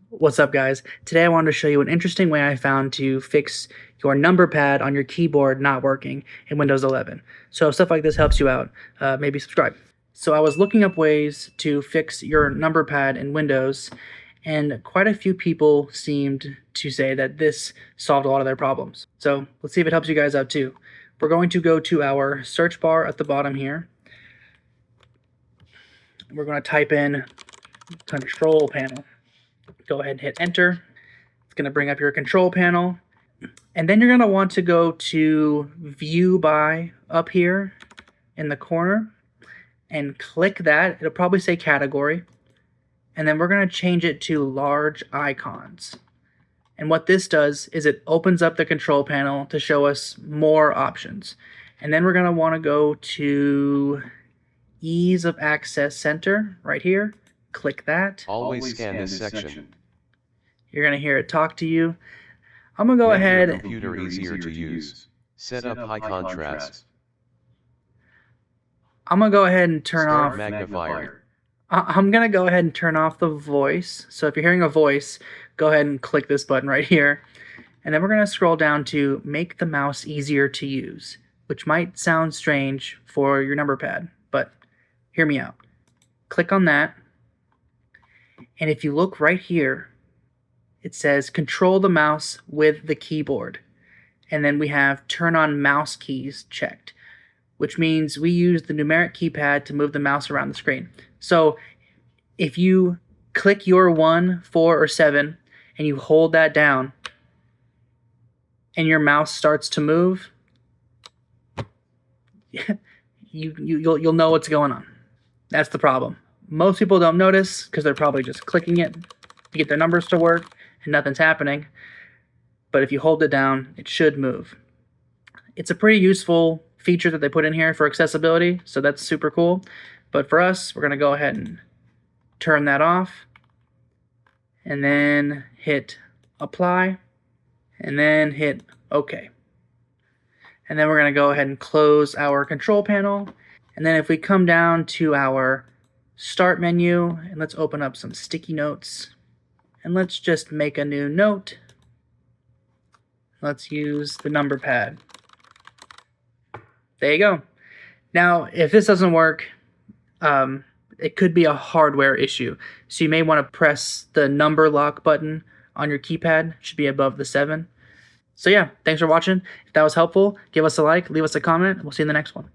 What's up, guys? Today I wanted to show you an interesting way I found to fix your number pad on your keyboard not working in Windows 11. So if stuff like this helps you out, maybe subscribe. So I was looking up ways to fix your number pad in Windows, and quite a few people seemed to say that this solved a lot of their problems. So let's see if it helps you guys out too. We're going to go to our search bar at the bottom here. We're going to type in control panel. Go ahead and hit enter. It's going to bring up your control panel. And then you're going to want to go to view by up here in the corner and click that. It'll probably say category. And then we're going to change it to large icons. And what this does is it opens up the control panel to show us more options. And then we're going to want to go to ease of access center right here. Click that. Always scan this section. You're going to hear it talk to you. I'm going to go ahead. Make your computer easier to use. Set up high contrast. I'm going to go ahead and turn Start off. magnifier. I'm going to go ahead and turn off the voice. So if you're hearing a voice, go ahead and click this button right here. And then we're going to scroll down to make the mouse easier to use, which might sound strange for your number pad, but hear me out. Click on that. And if you look right here, it says control the mouse with the keyboard. And then we have turn on mouse keys checked, which means we use the numeric keypad to move the mouse around the screen. So if you click your 1, 4, or 7 and you hold that down and your mouse starts to move, you'll know what's going on. That's the problem. Most people don't notice because they're probably just clicking it to get their numbers to work and nothing's happening. But if you hold it down, it should move. It's a pretty useful feature that they put in here for accessibility, so that's super cool. But for us, we're going to go ahead and turn that off and then hit apply and then hit OK. And then we're going to go ahead and close our control panel. And then if we come down to our start menu and let's open up some sticky notes and let's just make a new note. Let's use the number pad. There you go. Now, if this doesn't work, it could be a hardware issue. So you may want to press the number lock button on your keypad. It should be above the 7. So yeah, thanks for watching. If that was helpful, give us a like, leave us a comment, and we'll see you in the next one.